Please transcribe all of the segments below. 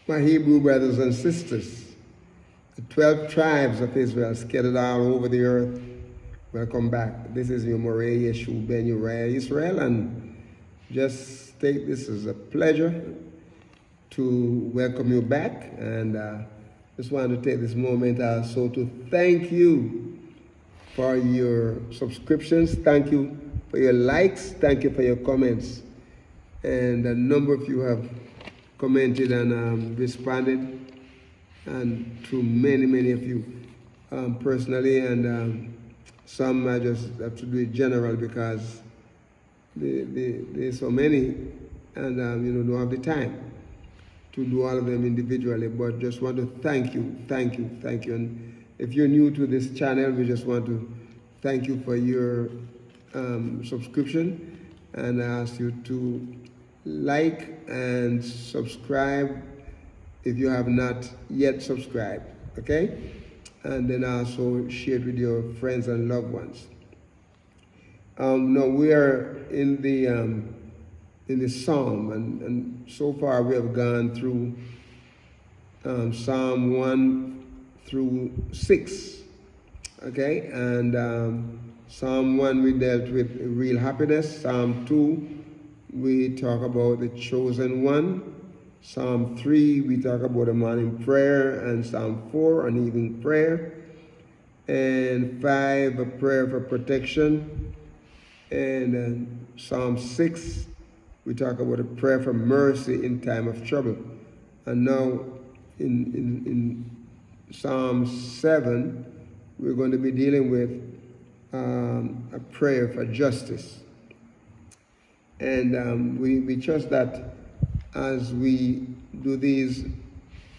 My Hebrew brothers and sisters, the 12 tribes of Israel scattered all over the earth, welcome back. This is your Moreh Yeshu Ben Uriah Israel, and just take this as a pleasure to welcome you back. And just wanted to take this moment also to thank you for your subscriptions. Thank you for your likes. Thank you for your comments. And a number of you have commented and responded, and to many of you personally, and some I just have to do it general because there's so many, and don't have the time to do all of them individually, but just want to thank you. And if you're new to this channel, we just want to thank you for your subscription, and I ask you to like and subscribe if you have not yet subscribed, okay? And then also share it with your friends and loved ones. Now we are in the Psalm, and so far we have gone through Psalm 1 through 6, okay? And Psalm 1 we dealt with real happiness. Psalm 2 we talk about the chosen one. Psalm 3 we talk about a morning prayer, and Psalm 4 an evening prayer, and 5 a prayer for protection, and Psalm 6 we talk about a prayer for mercy in time of trouble. And now in Psalm 7 we're going to be dealing with a prayer for justice. And we trust that as we do these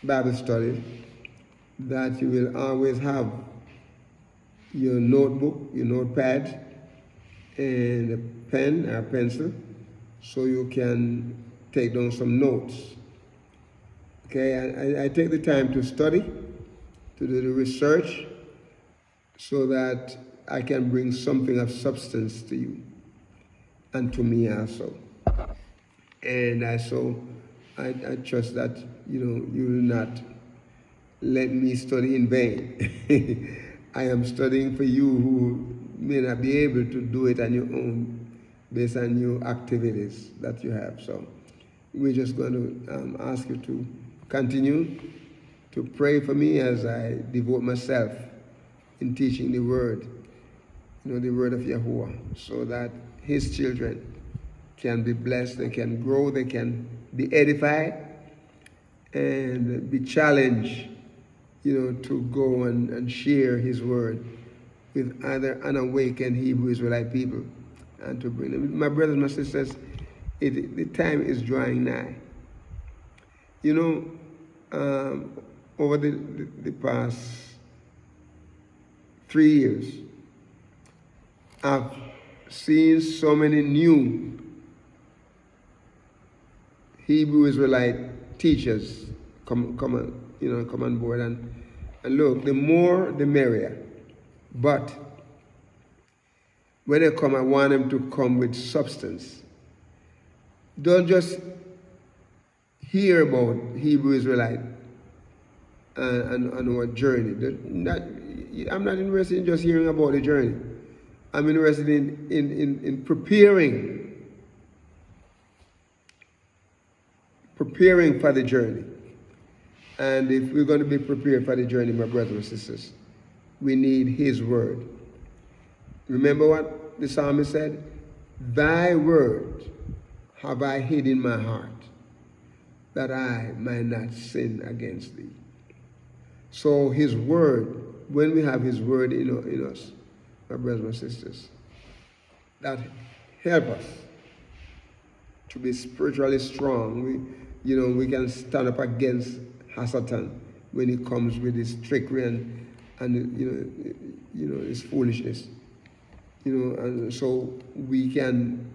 Bible studies, that you will always have your notebook, your notepad, and a pen or a pencil, so you can take down some notes. Okay, I take the time to study, to do the research, so that I can bring something of substance to you and to me also. And I trust that you will not let me study in vain. I am studying for you who may not be able to do it on your own based on your activities that you have. So we're just going to ask you to continue to pray for me as I devote myself in teaching the word, the word of YAHUAH, so that his children can be blessed, they can grow, they can be edified, and be challenged, to go and share his word with other unawakened Hebrew Israelite people, and to bring them. My brothers and my sisters, the time is drawing nigh. Over the past 3 years, I've seen so many new Hebrew Israelite teachers come on board, and look, the more the merrier. But when they come, I want them to come with substance. Don't just hear about Hebrew Israelite and our journey. I'm not interested in just hearing about the journey. I'm interested in preparing for the journey. And if we're going to be prepared for the journey, my brothers and sisters, we need his word. Remember what the psalmist said? Thy word have I hid in my heart, that I might not sin against thee. So his word, when we have his word in us, my brothers and sisters, that help us to be spiritually strong. We can stand up against Satan when he comes with his trickery and his foolishness. And so we can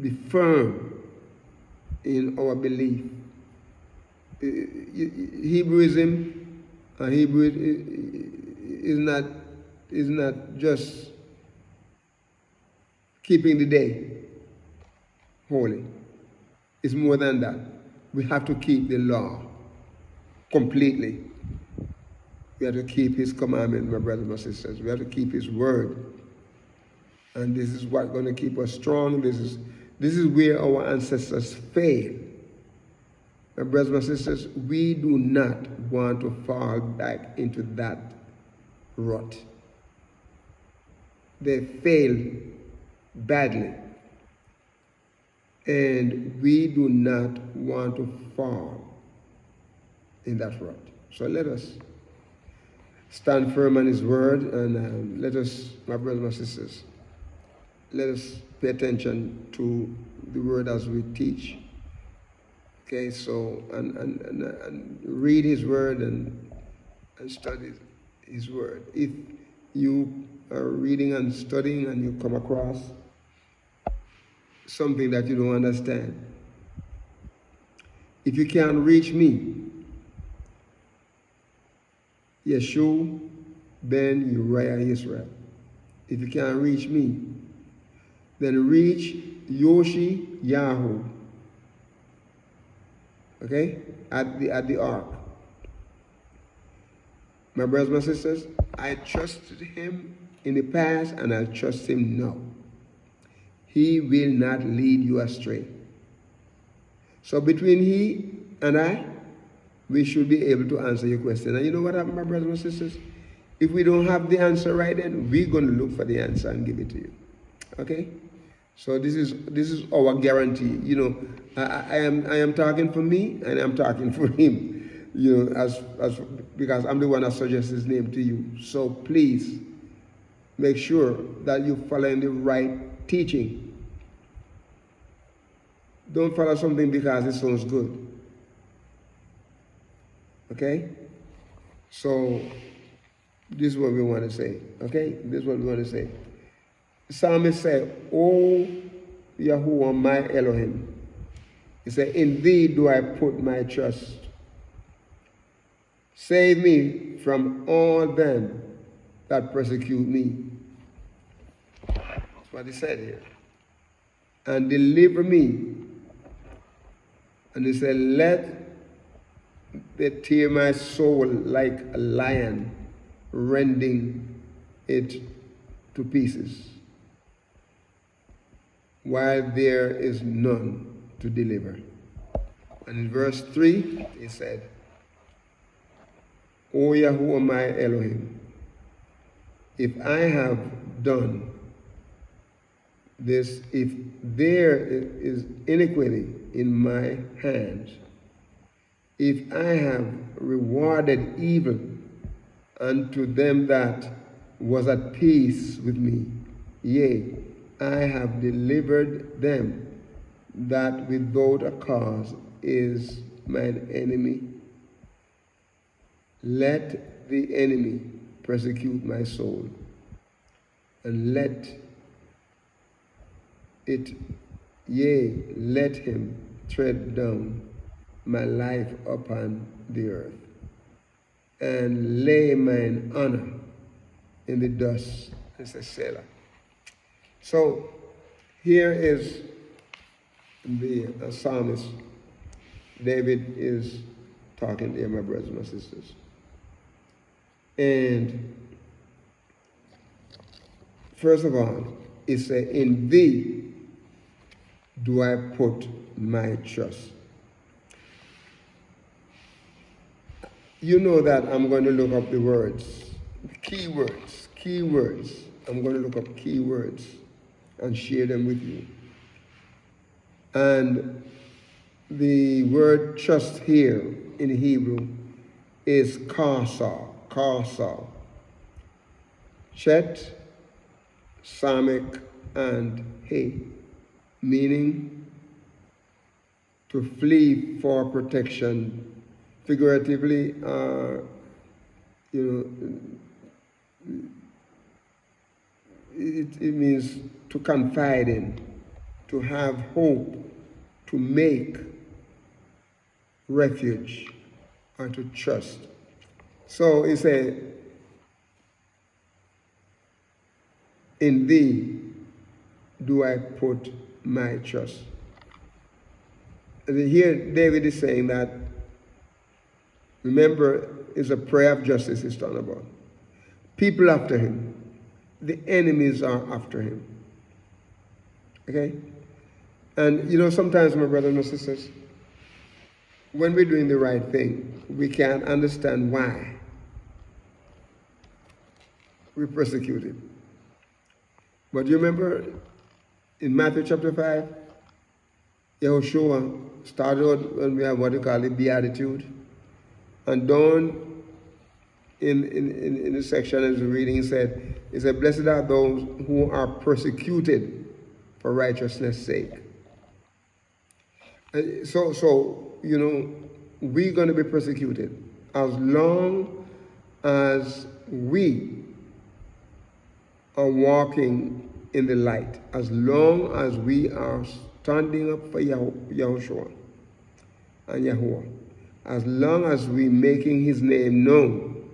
be firm in our belief. Hebrewism Hebrew is not just keeping the day holy. It's more than that. We have to keep the law. completely. We have to keep his commandment, my brothers and my sisters. We have to keep his word. And this is what's going to keep us strong. This is where our ancestors failed. My brothers and my sisters, we do not want to fall back into that rut. They failed badly. And we do not want to fall in that rut. So let us stand firm on his word, and let us, my brothers and my sisters, let us pay attention to the word as we teach. Okay, so, and read his word and study his word. If you are reading and studying and you come across something that you don't understand, if you can't reach me, Yeshua ben Uriah Israel, if you can't reach me, then reach YAHUAH, okay, at the ark. My brothers and my sisters, I trusted him in the past and I trust him now. He will not lead you astray. So between he and I, we should be able to answer your question. And you know what happened, my brothers and sisters? If we don't have the answer right then, we're going to look for the answer and give it to you. Okay? So this is our guarantee. You know, I am talking for me and I'm talking for him. You know, as because I'm the one that suggests his name to you. So please make sure that you're following the right teaching. Don't follow something because it sounds good. Okay? So, this is what we want to say. Okay? This is what we want to say. The psalmist said, O Yahuwah, my Elohim. He said, in thee do I put my trust. Save me from all them that persecute me. That's what he said here. And deliver me. And he said, let they tear my soul like a lion, rending it to pieces, while there is none to deliver. And in verse 3, he said, O Yahuwah, my Elohim, if I have done this, if there is iniquity in my hands, if I have rewarded evil unto them that was at peace with me, yea, I have delivered them that without a cause is mine enemy. Let the enemy persecute my soul, and let him tread down my life upon the earth, and lay mine honor in the dust. It's a Selah. So here is the psalmist. David is talking there, my brothers and my sisters. And first of all, it says, in thee do I put my trust. You know that I'm going to look up the words, keywords. I'm going to look up keywords and share them with you. And the word trust here in Hebrew is karsal. Chet, Samek, and He, meaning to flee for protection. Figuratively, it means to confide in, to have hope, to make refuge, or to trust. So he said, in thee do I put my trust. And here David is saying that Remember, it's a prayer of justice he's talking about. People after him. The enemies are after him. Okay? And you know, sometimes, my brothers and sisters, when we're doing the right thing, we can't understand why we're persecuted. But you remember in Matthew chapter 5, YAHUAH started out when we have what we call the Beatitude. And down in the section as we're reading, he said, blessed are those who are persecuted for righteousness' sake. So, you know, we're going to be persecuted as long as we are walking in the light, as long as we are standing up for Yahushua and YAHUAH, as long as we're making his name known,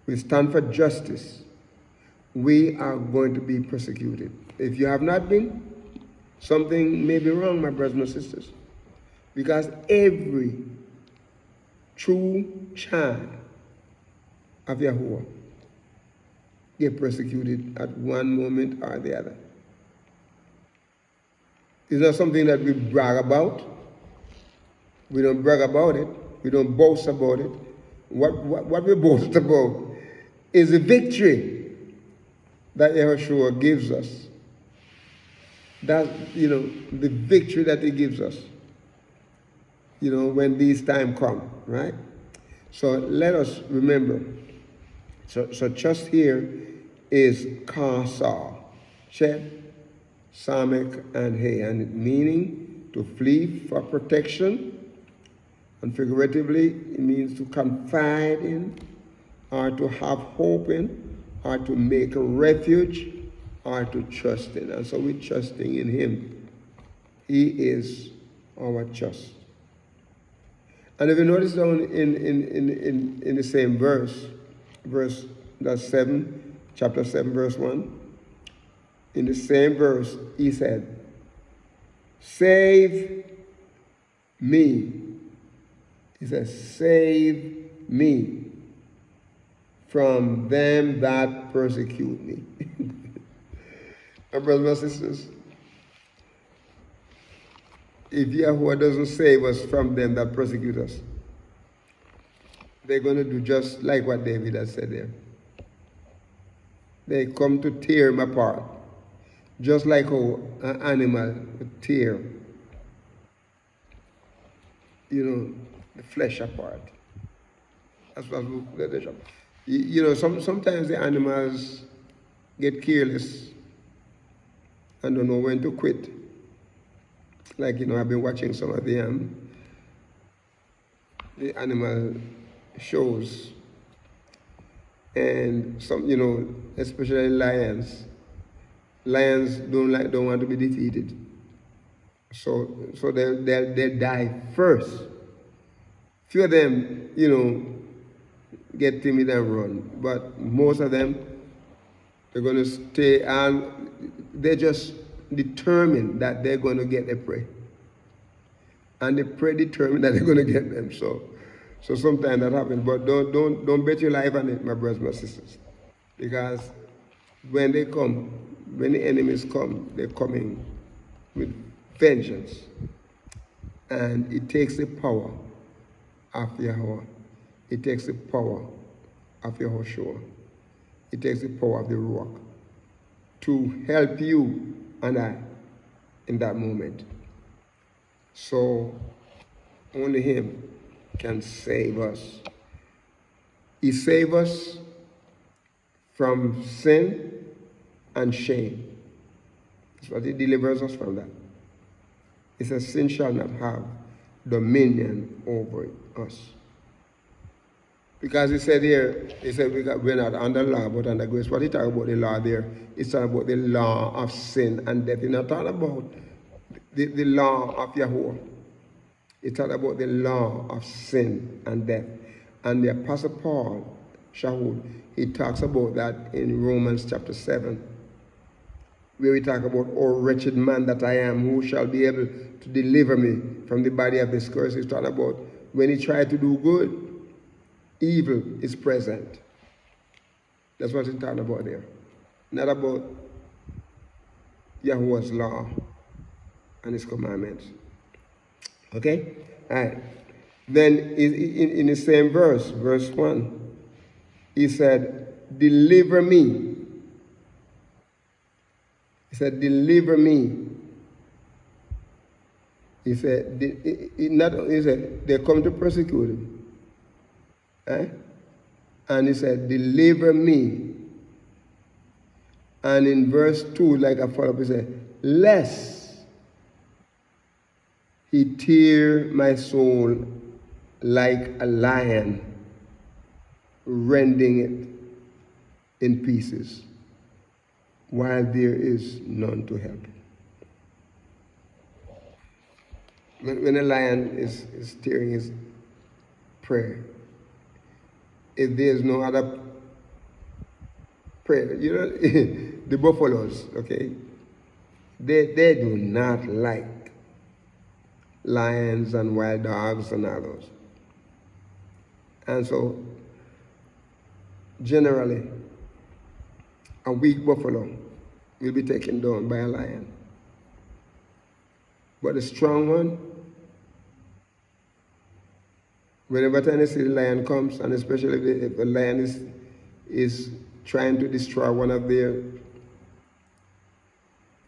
we stand for justice, we are going to be persecuted. If you have not been, something may be wrong, my brothers and sisters, because every true child of YAHUAH get persecuted at one moment or the other. It's not something that we brag about. We don't brag about it. We don't boast about it. What we boast about is the victory that Yahushua gives us. That, you know, the victory that he gives us, you know, when these times come, right? So let us remember. So just here is Kasa, Chet, Samek, and He, and meaning to flee for protection, and figuratively it means to confide in, or to have hope in, or to make a refuge, or to trust in. And so we're trusting in him. He is our trust. And if you notice down in the same verse that's 7, chapter 7, verse 1, in the same verse, he said, save me. He says, save me from them that persecute me. My brothers and sisters, if YAHUAH doesn't save us from them that persecute us, they're going to do just like what David has said there. They come to tear him apart, just like how an animal would tear, you know, the flesh apart. That's what they shop. You know, sometimes the animals get careless and don't know when to quit. Like, you know, I've been watching some of the animal shows, and some, you know, especially lions. Lions don't want to be defeated, so they die first. Few of them, you know, get timid and run, but most of them, they're going to stay, and they're just determined that they're going to get their prey. And the prey determined that they're going to get them. So sometimes that happens. But don't bet your life on it, my brothers, my sisters. Because when they come, when the enemies come, they're coming with vengeance. And it takes the power of YAHUAH. It takes the power of Yahushua. It takes the power of the Ruach to help you and I in that moment. So only him can save us. He saves us from sin and shame. That's what he delivers us from that. He says, sin shall not have dominion over us. Because he said here, we're not under law, but under grace. What he talks about the law there, it's talking about the law of sin and death. He's not talking about the law of YAHUAH. It's talking about the law of sin and death. And the Apostle Paul, Shahud, he talks about that in Romans chapter 7, where we talk about, oh wretched man that I am, who shall be able to deliver me from the body of this curse. He's talking about when he tried to do good, evil is present. That's what he's talking about there. Not about Yahuwah's law and his commandments. Okay? All right. Then in the same verse 1, he said, deliver me. He said, deliver me. He said, he said, they come to persecute him. Eh? And he said, deliver me. And in verse 2, like I follow up, he said, lest he tear my soul like a lion, rending it in pieces, while there is none to help. When a lion is tearing his prey, if there's no other prey, you know, the buffaloes, okay, they do not like lions and wild dogs and all those. And so, generally, a weak buffalo will be taken down by a lion. But the strong one, whenever time they see the lion comes, and especially if a lion is trying to destroy one of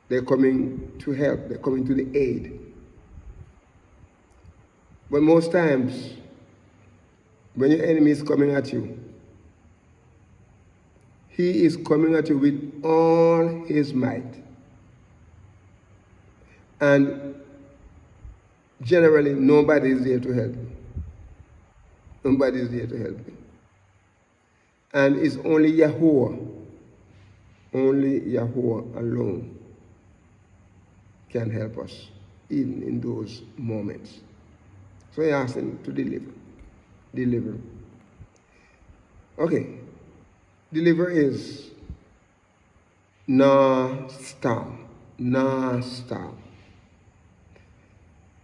they're coming to help, they're coming to the aid. But most times, when your enemy is coming at you, he is coming at you with all his might. And generally, nobody is there to help you. Nobody is there to help you. And it's only Yahuwah alone can help us, even in those moments. So he asked him to deliver. Okay, deliver is stop.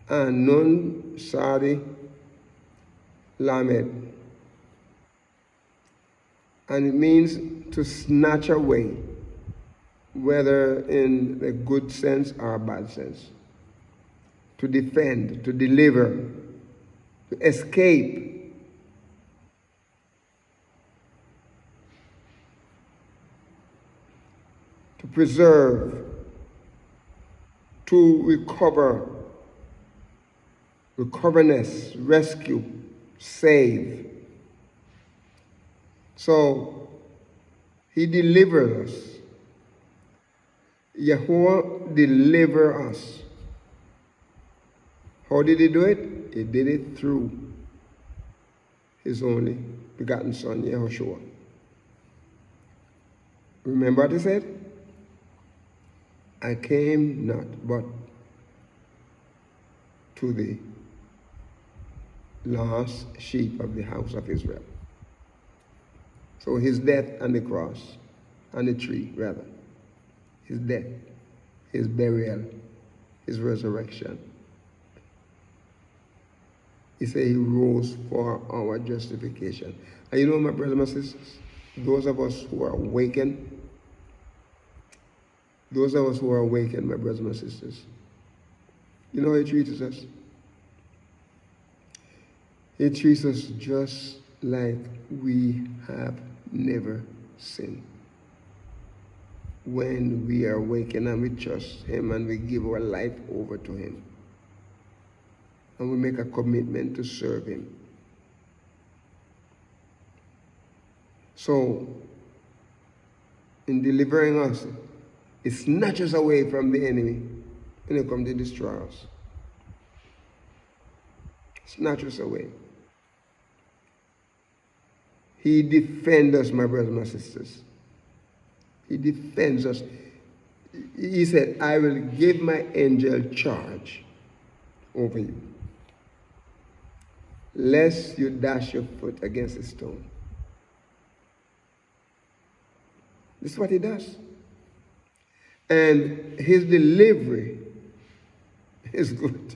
And Nun Sadi Lamed. And it means to snatch away, whether in a good sense or a bad sense. To defend, to deliver, to escape. To preserve, to recover, recoverness, rescue, save. So, he delivered us. Yahuwah delivered us. How did he do it? He did it through his only begotten son, Yahushua. Remember what he said? I came not but to the lost sheep of the house of Israel. So his death on the cross, on the tree rather, his death, his burial, his resurrection. He said he rose for our justification. And you know, my brothers and my sisters, those of us who are awakened, my brothers and my sisters, you know how he treats us? He treats us just like we have never sinned. When we are awakened and we trust him and we give our life over to him. And we make a commitment to serve him. So, in delivering us, it snatches away from the enemy when it comes to destroy us. Snatches away. He defends us, my brothers and my sisters. He defends us. He said, I will give my angel charge over you, lest you dash your foot against a stone. This is what he does. And his delivery is good.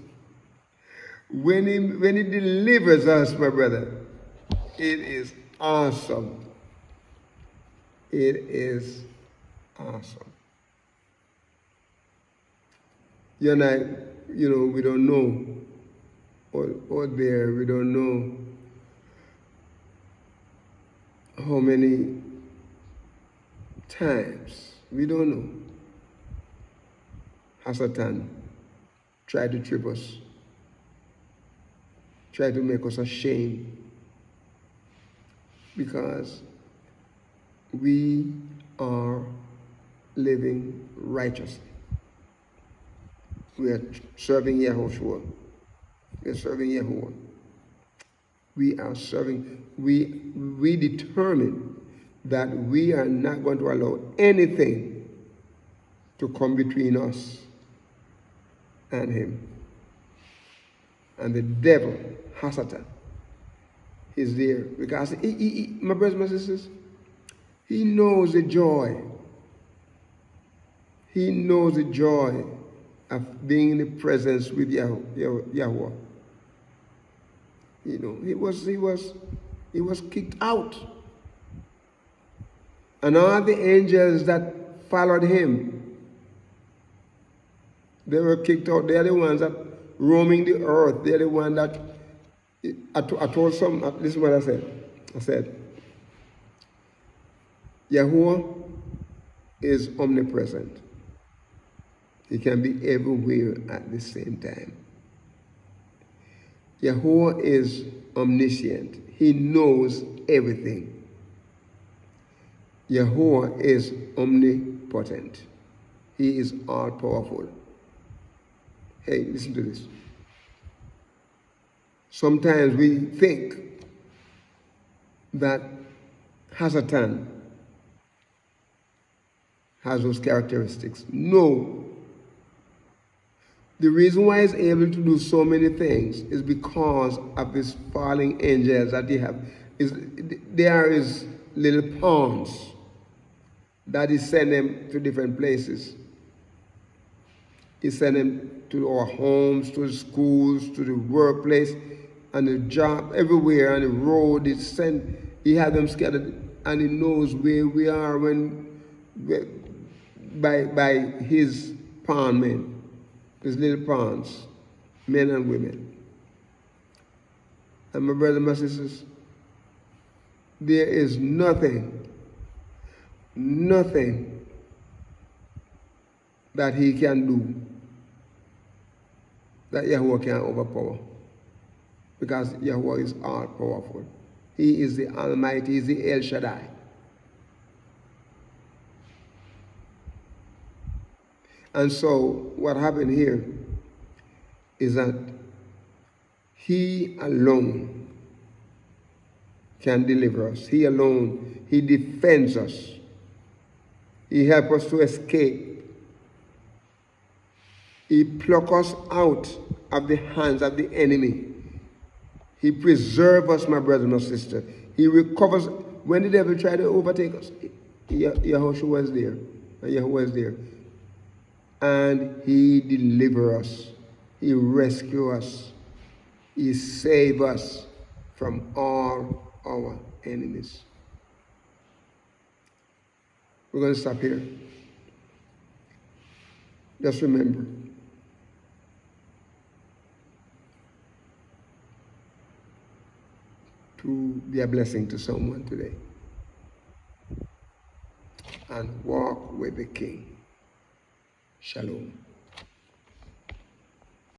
When he delivers us, my brother, it is awesome. It is awesome. You and I, we don't know. Or there, we don't know how many times. We don't know. Satan tried to trip us, tried to make us ashamed, because we are living righteously. We are serving Yahushua. We are serving Yahuwah. We are serving, we determine that we are not going to allow anything to come between us and him. And the devil, Satan, is there because my brothers, my sisters, he knows the joy. He knows the joy of being in the presence with Yahuwah. He was kicked out. And all the angels that followed him, they were kicked out. They're the ones that roaming the earth. They're the ones that, I told some, this is what I said. I said, Yahuwah is omnipresent. He can be everywhere at the same time. Yahuwah is omniscient. He knows everything. Yahuwah is omnipotent. He is all-powerful. Hey, listen to this. Sometimes we think that Satan has those characteristics. No. The reason why he's able to do so many things is because of these falling angels that he have. They are his little pawns that he send them to different places. He send them to our homes, to the schools, to the workplace, and the job, everywhere, on the road. He had them scattered, and he knows where we are by his pawn men. His little pawns, men and women. And my brothers and my sisters, there is nothing that he can do that Yahuwah can overpower. Because Yahuwah is all powerful. He is the Almighty, he is the El Shaddai. And so what happened here is that he alone can deliver us. He alone, he defends us. He helps us to escape. He plucks us out of the hands of the enemy. He preserves us, my brother and my sister. He recovers. When the devil tried to overtake us, Yahushua was there. And Yahuwah was there. And he delivers us. He rescues us. He saves us from all our enemies. We're going to stop here. Just remember, to be a blessing to someone today and walk with the King. Shalom.